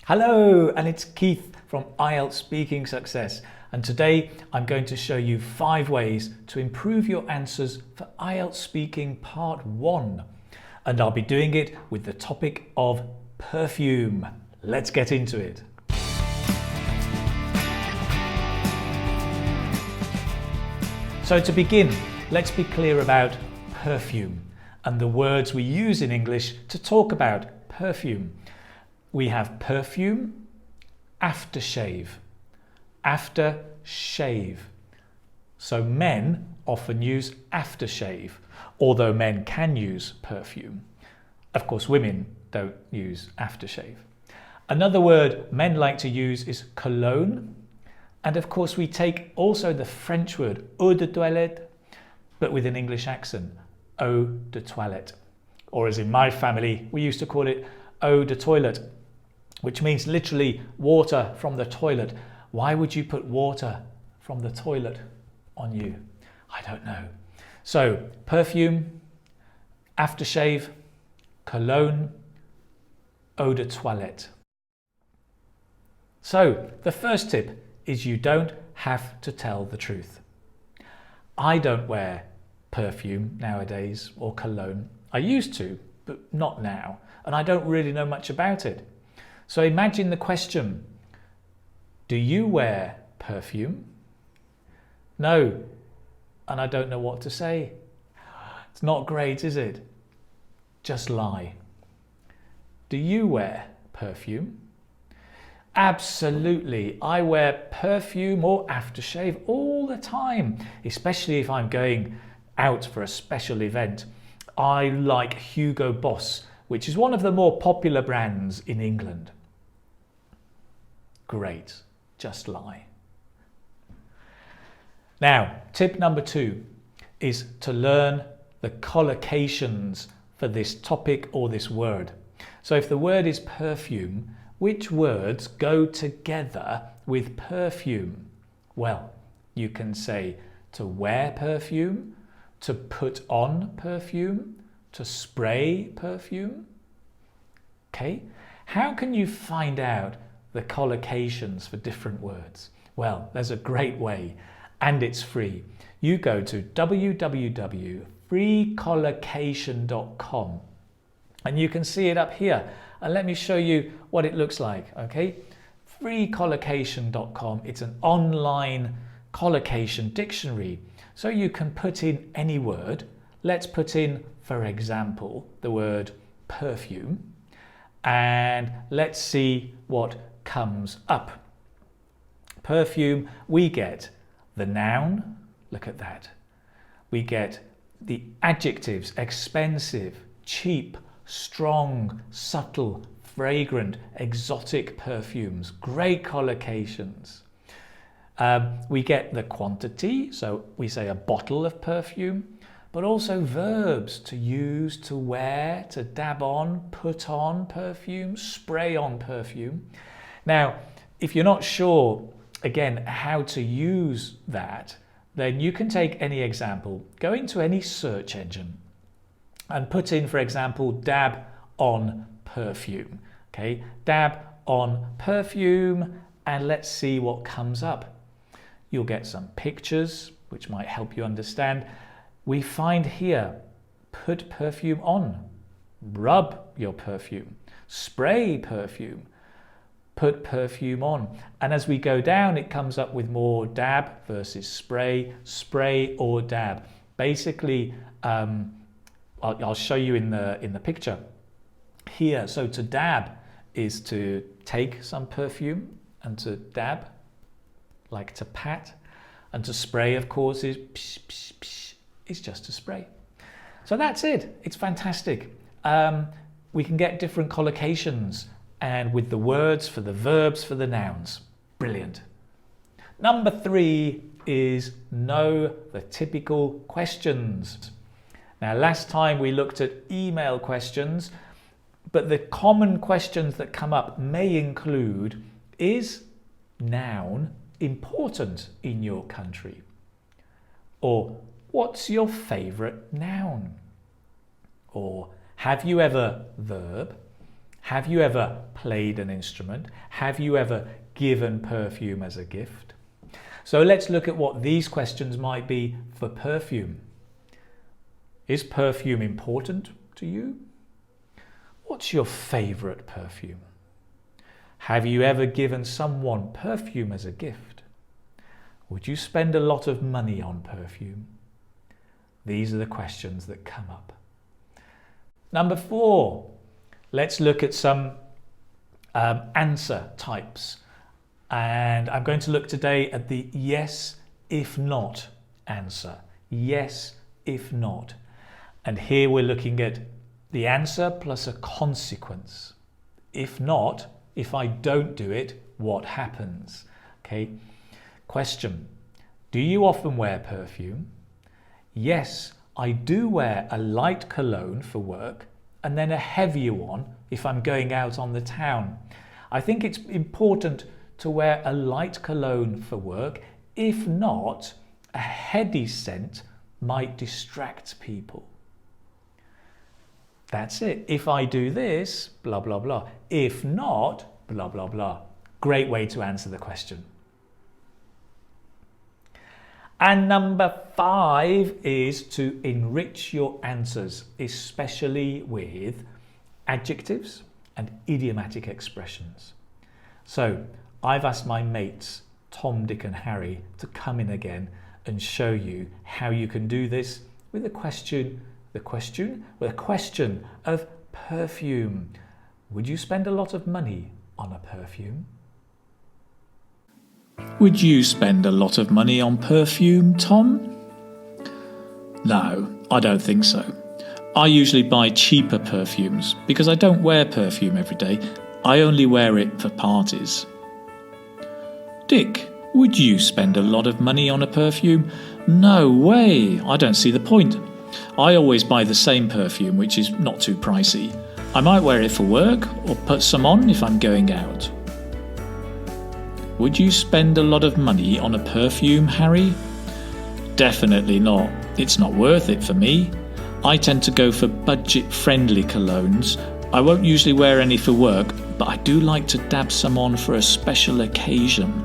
Hello, and it's Keith from IELTS Speaking Success, and today I'm going to show you 5 ways to improve your answers for IELTS Speaking Part 1, and I'll be doing it with the topic of perfume. Let's get into it. So to begin, let's be clear about perfume and the words we use in English to talk about perfume. We have perfume, aftershave, aftershave. So men often use aftershave, although men can use perfume. Of course, women don't use aftershave. Another word men like to use is cologne. And of course, we take also the French word eau de toilette, but with an English accent, eau de toilette. Or as in my family, we used to call it eau de toilette, which means literally water from the toilet. Why would you put water from the toilet on you? I don't know. So perfume, aftershave, cologne, eau de toilette. So the first tip is you don't have to tell the truth. I don't wear perfume nowadays or cologne. I used to, but not now. And I don't really know much about it. So imagine the question, do you wear perfume? No, and I don't know what to say. It's not great, is it? Just lie. Do you wear perfume? Absolutely, I wear perfume or aftershave all the time, especially if I'm going out for a special event. I like Hugo Boss, which is one of the more popular brands in England. Great, just lie. Now, tip number 2 is to learn the collocations for this topic or this word. So if the word is perfume, which words go together with perfume? Well, you can say to wear perfume, to put on perfume, to spray perfume. Okay, how can you find out the collocations for different words? Well, there's a great way, and it's free. You go to www.freecollocation.com and you can see it up here. And let me show you what it looks like, okay? Freecollocation.com, it's an online collocation dictionary. So you can put in any word. Let's put in, for example, the word perfume. And let's see what comes up. Perfume, we get the noun, look at that. We get the adjectives, expensive, cheap, strong, subtle, fragrant, exotic perfumes, great collocations. We get the quantity, so we say a bottle of perfume, but also verbs to use, to wear, to dab on, put on perfume, spray on perfume. Now, if you're not sure, again, how to use that, then you can take any example, go into any search engine and put in, for example, dab on perfume. Okay, dab on perfume, and let's see what comes up. You'll get some pictures, which might help you understand. We find here, put perfume on, rub your perfume, spray perfume, put perfume on. And as we go down, it comes up with more dab versus spray, spray or dab. Basically, I'll show you in the picture here. So to dab is to take some perfume and to dab, like to pat. And to spray, of course, is psh, psh, psh. It's just to spray. So that's it. It's fantastic. We can get different collocations and with the words for the verbs for the nouns. Brilliant. Number 3 is know the typical questions. Now, last time we looked at email questions, but the common questions that come up may include, is noun important in your country? Or what's your favourite noun? Or have you ever verb? Have you ever played an instrument? Have you ever given perfume as a gift? So let's look at what these questions might be for perfume. Is perfume important to you? What's your favourite perfume? Have you ever given someone perfume as a gift? Would you spend a lot of money on perfume? These are the questions that come up. Number 4, let's look at some answer types. And I'm going to look today at the yes, if not answer. Yes, if not. And here we're looking at the answer plus a consequence. If not, if I don't do it, what happens? Okay. Question. Do you often wear perfume? Yes, I do wear a light cologne for work and then a heavier one if I'm going out on the town. I think it's important to wear a light cologne for work. If not, a heady scent might distract people. That's it. If I do this, blah, blah, blah. If not, blah, blah, blah. Great way to answer the question. And number 5 is to enrich your answers, especially with adjectives and idiomatic expressions. So I've asked my mates, Tom, Dick and Harry, to come in again and show you how you can do this with a question of perfume. Would you spend a lot of money on a perfume? Would you spend a lot of money on perfume, Tom? No, I don't think so. I usually buy cheaper perfumes because I don't wear perfume every day. I only wear it for parties. Dick, would you spend a lot of money on a perfume? No way, I don't see the point. I always buy the same perfume, which is not too pricey. I might wear it for work or put some on if I'm going out. Would you spend a lot of money on a perfume, Harry? Definitely not. It's not worth it for me. I tend to go for budget-friendly colognes. I won't usually wear any for work, but I do like to dab some on for a special occasion.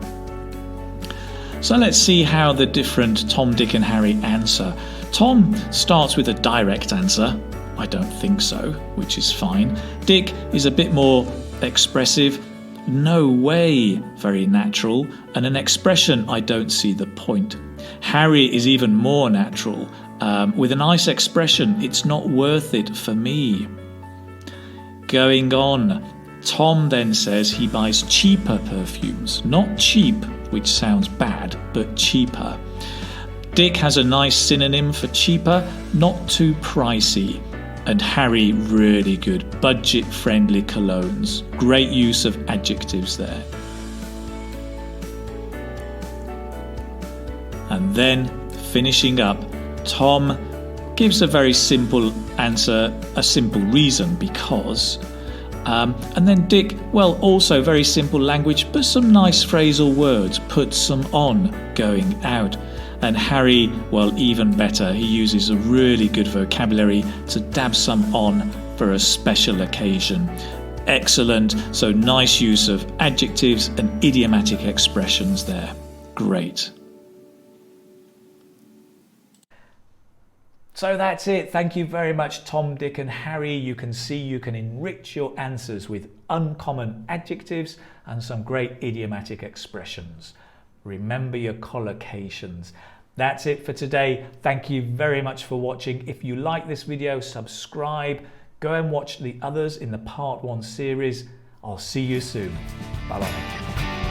So let's see how the different Tom, Dick and Harry answer. Tom starts with a direct answer. I don't think so, which is fine. Dick is a bit more expressive. No way, very natural, and an expression, I don't see the point. Harry is even more natural, with a nice expression, it's not worth it for me. Going on, Tom then says he buys cheaper perfumes, not cheap, which sounds bad, but cheaper. Dick has a nice synonym for cheaper, not too pricey. And Harry, really good, budget-friendly colognes. Great use of adjectives there. And then, finishing up, Tom gives a very simple answer, a simple reason, because. And then Dick, well, also very simple language, but some nice phrasal words, put some on, going out. And Harry, well, even better, he uses a really good vocabulary to dab some on for a special occasion. Excellent, so nice use of adjectives and idiomatic expressions there. Great. So that's it. Thank you very much, Tom, Dick and Harry. You can see you can enrich your answers with uncommon adjectives and some great idiomatic expressions. Remember your collocations. That's it for today. Thank you very much for watching. If you like this video, subscribe. Go and watch the others in the Part 1 series. I'll see you soon. Bye-bye.